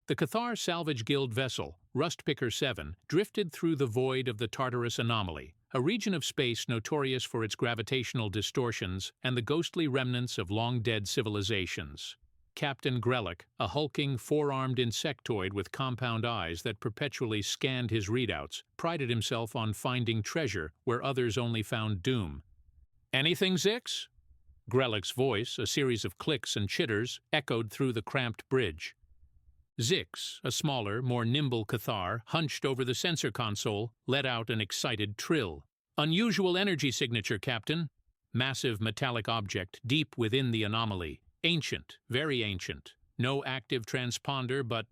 The Cathar Salvage Guild vessel, Rustpicker 7, drifted through the void of the Tartarus Anomaly, a region of space notorious for its gravitational distortions and the ghostly remnants of long-dead civilizations. Captain Grellick, a hulking, four-armed insectoid with compound eyes that perpetually scanned his readouts, prided himself on finding treasure where others only found doom. "Anything, Zix?" Grellick's voice, a series of clicks and chitters, echoed through the cramped bridge. Zix, a smaller, more nimble Cathar, hunched over the sensor console, let out an excited trill. "Unusual energy signature, Captain. Massive metallic object deep within the anomaly. Ancient, very ancient. No active transponder, but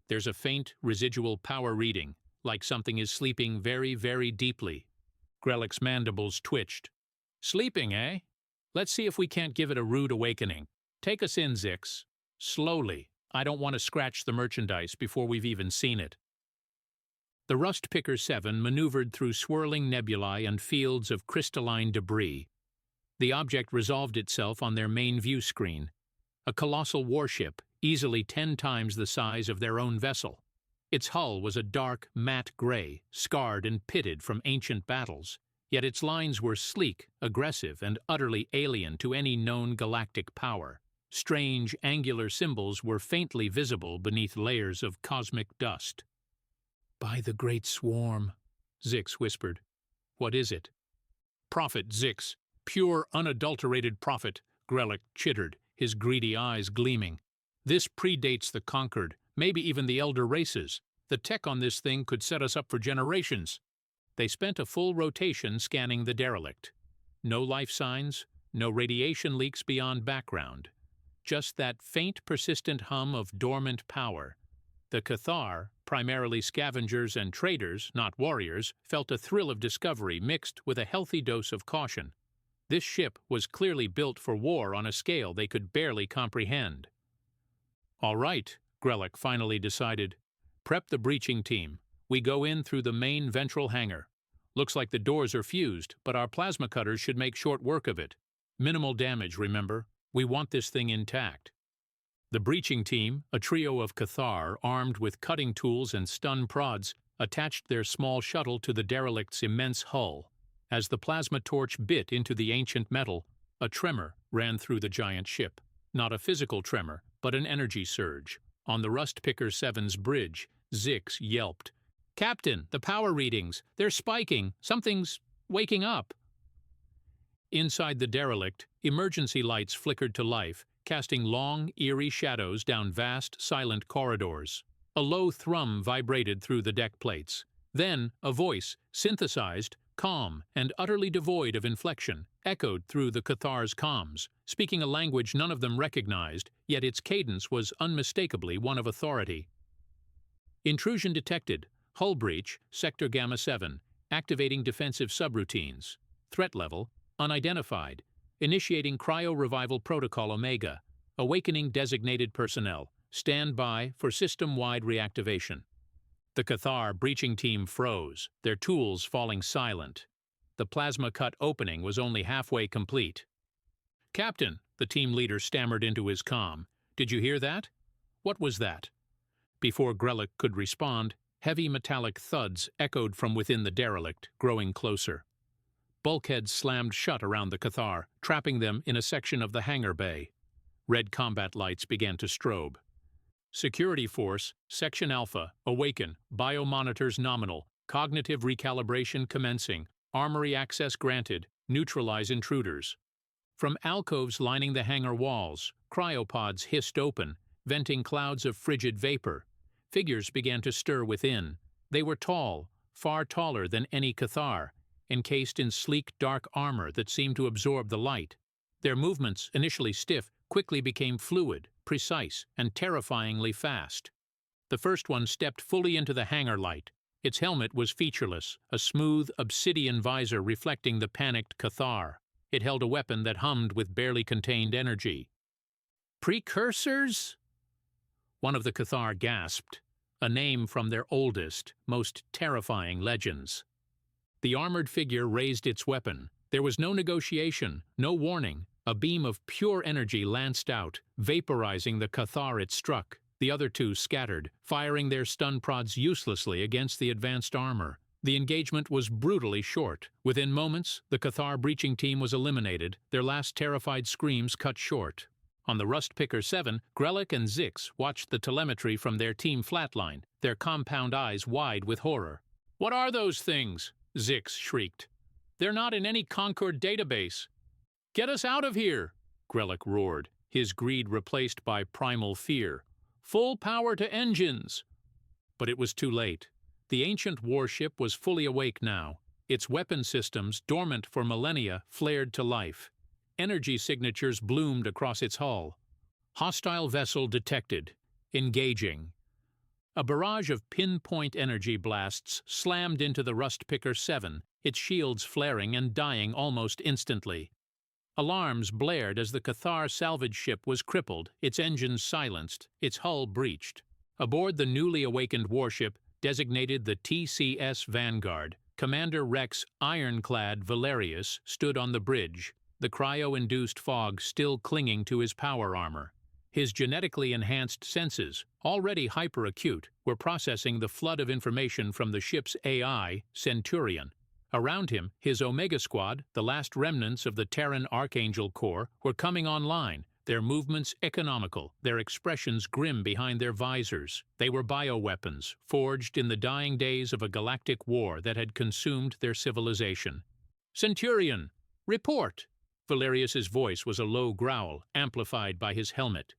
there's a faint, residual power reading, like something is sleeping very, very deeply." Grellick's mandibles twitched. "Sleeping, eh? Let's see if we can't give it a rude awakening. Take us in, Zix. Slowly. I don't want to scratch the merchandise before we've even seen it." The Rustpicker 7 maneuvered through swirling nebulae and fields of crystalline debris. The object resolved itself on their main view screen, a colossal warship, easily 10 times the size of their own vessel. Its hull was a dark, matte gray, scarred and pitted from ancient battles, yet its lines were sleek, aggressive, and utterly alien to any known galactic power. Strange, angular symbols were faintly visible beneath layers of cosmic dust. "By the Great Swarm," Zix whispered. "What is it?" "Profit, Zix. Pure, unadulterated profit," Grellick chittered, his greedy eyes gleaming. "This predates the conquered, maybe even the elder races. The tech on this thing could set us up for generations." They spent a full rotation scanning the derelict. No life signs, no radiation leaks beyond background. Just that faint, persistent hum of dormant power. The Cathar, primarily scavengers and traders, not warriors, felt a thrill of discovery mixed with a healthy dose of caution. This ship was clearly built for war on a scale they could barely comprehend. "All right," Grellick finally decided. "Prep the breaching team. We go in through the main ventral hangar. Looks like the doors are fused, but our plasma cutters should make short work of it. Minimal damage, remember? We want this thing intact." The breaching team, a trio of Cathar armed with cutting tools and stun prods, attached their small shuttle to the derelict's immense hull. As the plasma torch bit into the ancient metal, a tremor ran through the giant ship. Not a physical tremor, but an energy surge. On the Rustpicker 7's bridge, Zix yelped. "Captain, the power readings! They're spiking! Something's waking up!" Inside the derelict, emergency lights flickered to life, casting long, eerie shadows down vast, silent corridors. A low thrum vibrated through the deck plates. Then, a voice, synthesized, calm, and utterly devoid of inflection, echoed through the Cathar's comms, speaking a language none of them recognized, yet its cadence was unmistakably one of authority. "Intrusion detected. Hull breach, Sector Gamma 7. Activating defensive subroutines. Threat level, unidentified. Initiating cryo-revival protocol Omega. Awakening designated personnel. Stand by for system-wide reactivation." The Cathar breaching team froze, their tools falling silent. The plasma cut opening was only halfway complete. "Captain," the team leader stammered into his comm, "did you hear that?" "What was that?" Before Grellick could respond, heavy metallic thuds echoed from within the derelict, growing closer. Bulkheads slammed shut around the Cathar, trapping them in a section of the hangar bay. Red combat lights began to strobe. "Security Force, Section Alpha, awaken, biomonitors nominal, cognitive recalibration commencing, armory access granted, neutralize intruders." From alcoves lining the hangar walls, cryopods hissed open, venting clouds of frigid vapor. Figures began to stir within. They were tall, far taller than any Cathar, encased in sleek dark armor that seemed to absorb the light. Their movements, initially stiff, quickly became fluid, precise, and terrifyingly fast. The first one stepped fully into the hangar light. Its helmet was featureless, a smooth, obsidian visor reflecting the panicked Cathar. It held a weapon that hummed with barely contained energy. "Precursors?" One of the Cathar gasped, a name from their oldest, most terrifying legends. The armored figure raised its weapon. There was no negotiation, no warning. A beam of pure energy lanced out, vaporizing the Cathar it struck. The other two scattered, firing their stun prods uselessly against the advanced armor. The engagement was brutally short. Within moments, the Cathar breaching team was eliminated, their last terrified screams cut short. On the Rustpicker 7, Grellick and Zix watched the telemetry from their team flatline, their compound eyes wide with horror. "What are those things?" Zix shrieked. "They're not in any Concord database." "Get us out of here!" Grellick roared, his greed replaced by primal fear. "Full power to engines!" But it was too late. The ancient warship was fully awake now. Its weapon systems, dormant for millennia, flared to life. Energy signatures bloomed across its hull. Hostile vessel detected. Engaging. A barrage of pinpoint energy blasts slammed into the Rustpicker 7, its shields flaring and dying almost instantly. Alarms blared as the Cathar salvage ship was crippled, its engines silenced, its hull breached. Aboard the newly awakened warship, designated the TCS Vanguard, Commander Rex Ironclad Valerius stood on the bridge, the cryo-induced fog still clinging to his power armor. His genetically enhanced senses, already hyper-acute, were processing the flood of information from the ship's AI, Centurion. Around him, his Omega Squad, the last remnants of the Terran Archangel Corps, were coming online, their movements economical, their expressions grim behind their visors. They were bioweapons, forged in the dying days of a galactic war that had consumed their civilization. "Centurion, report!" Valerius's voice was a low growl, amplified by his helmet.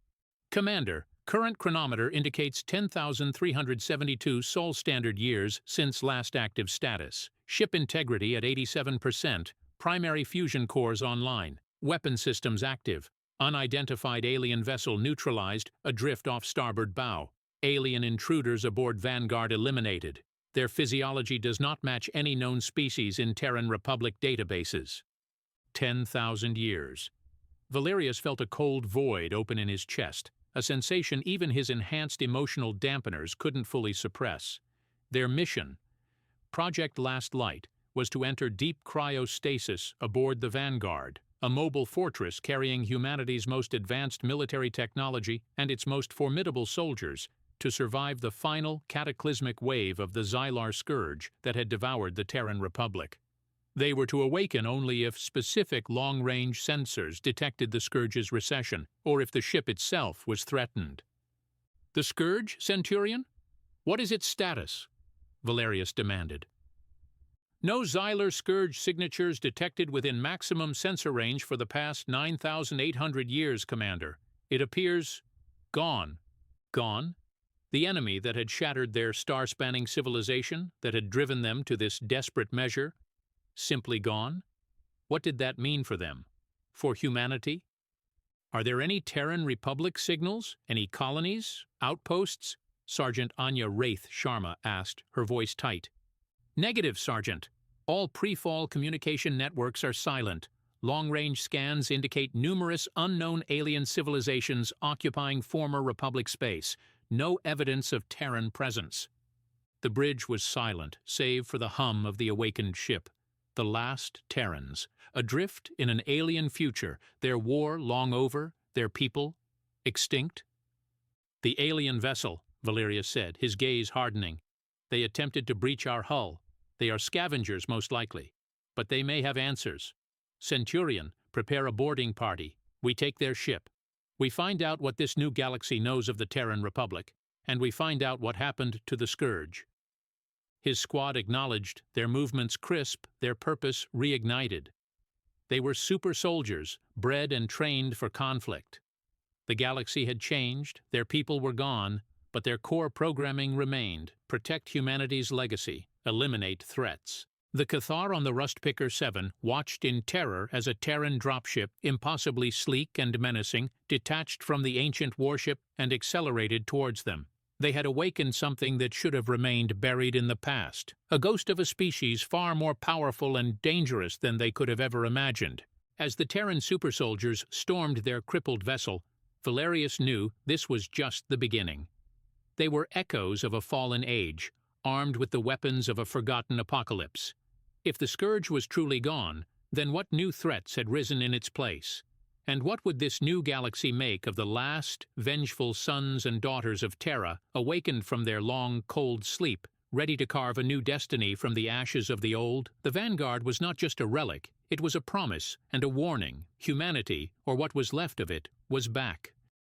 "Commander, current chronometer indicates 10,372 Sol Standard years since last active status. Ship integrity at 87%, primary fusion cores online, weapon systems active, unidentified alien vessel neutralized, adrift off starboard bow. Alien intruders aboard Vanguard eliminated. Their physiology does not match any known species in Terran Republic databases." 10,000 years. Valerius felt a cold void open in his chest, a sensation even his enhanced emotional dampeners couldn't fully suppress. Their mission, Project Last Light, was to enter deep cryostasis aboard the Vanguard, a mobile fortress carrying humanity's most advanced military technology and its most formidable soldiers, to survive the final cataclysmic wave of the Xylar Scourge that had devoured the Terran Republic. They were to awaken only if specific long-range sensors detected the Scourge's recession, or if the ship itself was threatened. "The Scourge, Centurion? What is its status?" Valerius demanded. "No Xylar Scourge signatures detected within maximum sensor range for the past 9,800 years, Commander. It appears gone." Gone? The enemy that had shattered their star-spanning civilization, that had driven them to this desperate measure, simply gone? What did that mean for them? For humanity? "Are there any Terran Republic signals? Any colonies? Outposts?" Sergeant Anya Wraith Sharma asked, her voice tight. "Negative, Sergeant. All pre-fall communication networks are silent. Long-range scans indicate numerous unknown alien civilizations occupying former Republic space. No evidence of Terran presence." The bridge was silent, save for the hum of the awakened ship. The last Terrans, adrift in an alien future, their war long over, their people extinct. "The alien vessel," Valerius said, his gaze hardening. "They attempted to breach our hull. They are scavengers, most likely. But they may have answers. Centurion, prepare a boarding party. We take their ship. We find out what this new galaxy knows of the Terran Republic, and we find out what happened to the Scourge." His squad acknowledged, their movements crisp, their purpose reignited. They were super soldiers, bred and trained for conflict. The galaxy had changed, their people were gone, but their core programming remained: protect humanity's legacy, eliminate threats. The Cathar on the Rustpicker 7 watched in terror as a Terran dropship, impossibly sleek and menacing, detached from the ancient warship and accelerated towards them. They had awakened something that should have remained buried in the past, a ghost of a species far more powerful and dangerous than they could have ever imagined. As the Terran supersoldiers stormed their crippled vessel, Valerius knew this was just the beginning. They were echoes of a fallen age, armed with the weapons of a forgotten apocalypse. If the Scourge was truly gone, then what new threats had risen in its place? And what would this new galaxy make of the last vengeful sons and daughters of Terra, awakened from their long, cold sleep, ready to carve a new destiny from the ashes of the old? The Vanguard was not just a relic, it was a promise and a warning. Humanity, or what was left of it, was back.